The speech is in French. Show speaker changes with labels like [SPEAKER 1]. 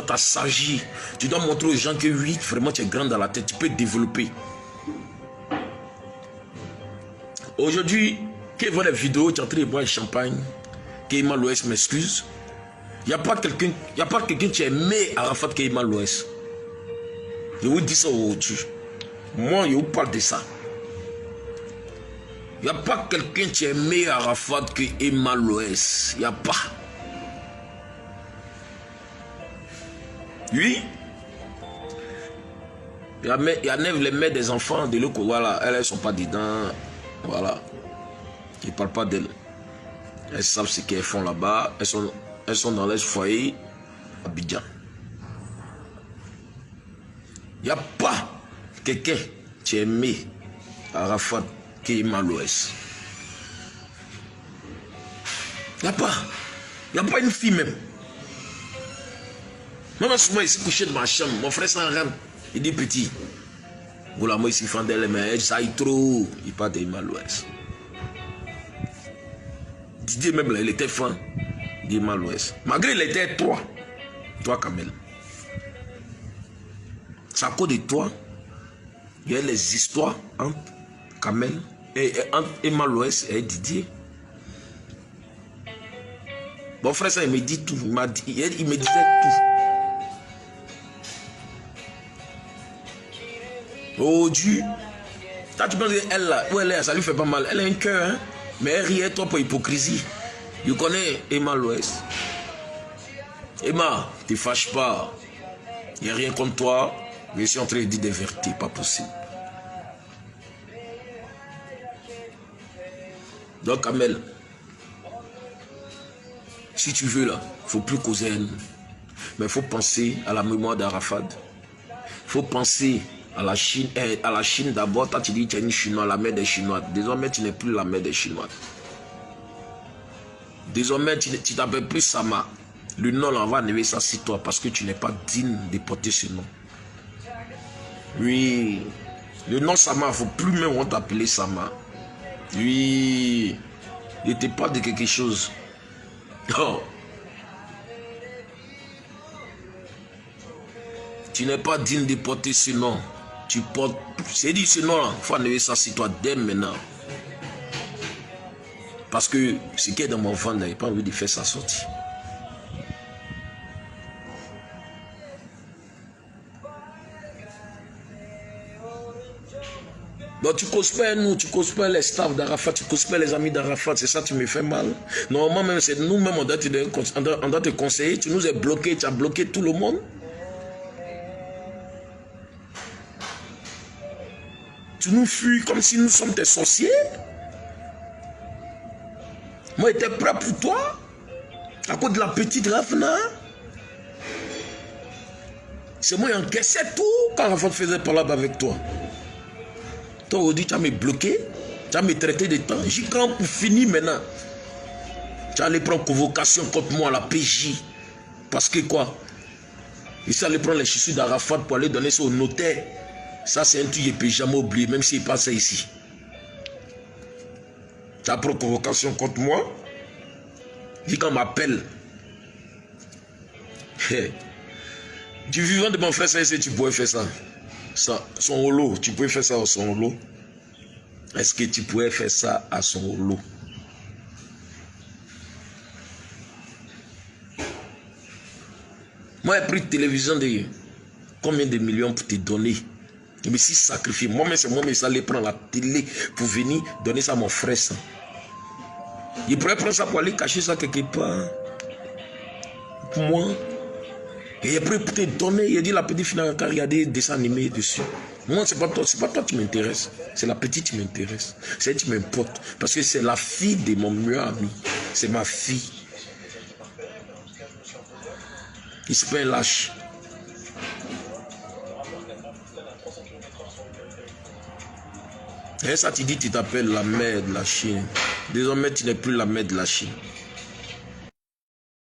[SPEAKER 1] t'assagir. Tu dois montrer aux gens que oui, vraiment tu es grand dans la tête, tu peux développer. Aujourd'hui, quand voit les vidéos, tu es en train de boire le champagne, Keyman l'Ouest m'excuse. Il n'y a pas quelqu'un qui est meilleur Arafat Keyman l'Ouest. Je vous dis ça aujourd'hui. Moi, je vous parle de ça. Il n'y a pas quelqu'un qui est meilleur Arafat que Keyman l'Ouest. Il n'y a pas. Oui. Il y a neuf les mères des enfants de l'autre. Voilà, elles ne sont pas dedans. Voilà. Ils ne parlent pas d'elles. Elles savent ce qu'elles font là-bas. Elles sont dans leur foyer à Abidjan. Il n'y a pas quelqu'un qui est aimé Arafat Keyman l'Ouest. Il n'y a pas. Il n'y a pas une fille même. Moi, souvent, il s'est couché de ma chambre. Mon frère s'en rame. Il dit petit. Voilà, moi, ici, Fandel, mais ça aille trop. Il part de Keyman l'Ouest. Didier, même là, il était fan de Keyman l'Ouest. Malgré il était toi. Toi, Kamel. C'est à cause de toi. Il y a les histoires entre Kamel et entre Keyman l'Ouest et Didier. Mon frère, ça, il me dit tout. Il me disait tout. Oh Dieu. Quand tu penses qu'elle là, où elle est, ça lui fait pas mal. Elle a un cœur, hein? Mais elle riait trop pour hypocrisie. Je connais Keyman l'Ouest. Emma, ne te fâche pas. Il n'y a rien contre toi. Je suis en train de dire des vérités, pas possible. Donc, Kamel, si tu veux là, il ne faut plus causer haine. Mais il faut penser à la mémoire d'Arafat. Il faut penser à la Chine. À la Chine d'abord, toi tu dis que tu es une Chinoise, la mère des Chinois. Désormais, tu n'es plus la mère des Chinois. Désormais, tu t'appelles plus Sama. Le nom, là, on va enlever ça sur toi parce que tu n'es pas digne de porter ce nom. Oui. Le nom Sama, il ne faut plus même t'appeler Sama. Oui. Il n'était pas de quelque chose. Oh. Tu n'es pas digne de porter ce nom. Tu portes. C'est dit ce nom-là. Il faut enlever ça sur toi dès maintenant. Parce que ce qui est dans mon ventre, je n'ai pas envie de faire sa sortie. Donc tu causes pas nous, tu causes pas les staffs d'Arafat, tu causes pas les amis d'Arafat, c'est ça qui me fait mal. Normalement même c'est nous-mêmes on doit te conseiller, tu nous as bloqué, tu as bloqué tout le monde. Tu nous fuis comme si nous sommes tes sorciers. Moi j'étais prêt pour toi, à cause de la petite Rafna. C'est moi qui encaissais tout quand Arafat faisait parler avec toi. Toi, aujourd'hui, tu as me bloqué, tu as me traité de temps. J'y crains pour finir maintenant. Tu allais prendre convocation contre moi à la PJ. Parce que quoi? Il allait prendre les chaussures d'Arafat pour aller donner ça au notaire. Ça, c'est un truc que je ne peux jamais oublier, même s'il passe ici. Tu as pris convocation contre moi. Dis qu'on m'appelle. Du vivant de mon frère, ça, tu pourrais faire ça. Son holo, tu pouvais faire ça à son holo. Est-ce que tu pouvais faire ça à son holo? Moi, j'ai pris une télévision de combien de millions pour te donner? Je me suis sacrifié. Moi-même, c'est moi-même qui allais prendre la télé pour venir donner ça à mon frère. Ça. Il pourrait prendre ça pour aller cacher ça quelque part. Pour moi. Et il a pris pour te donner, il a dit la petite fille n'a qu'à regarder des dessins animés dessus. Moi, c'est pas toi qui m'intéresse. C'est la petite qui m'intéresse. C'est elle qui m'importe. Parce que c'est la fille de mon meilleur ami. C'est ma fille. Il se fait un lâche. Et ça, tu dis, tu t'appelles la mère de la Chine. Désormais, tu n'es plus la mère de la Chine.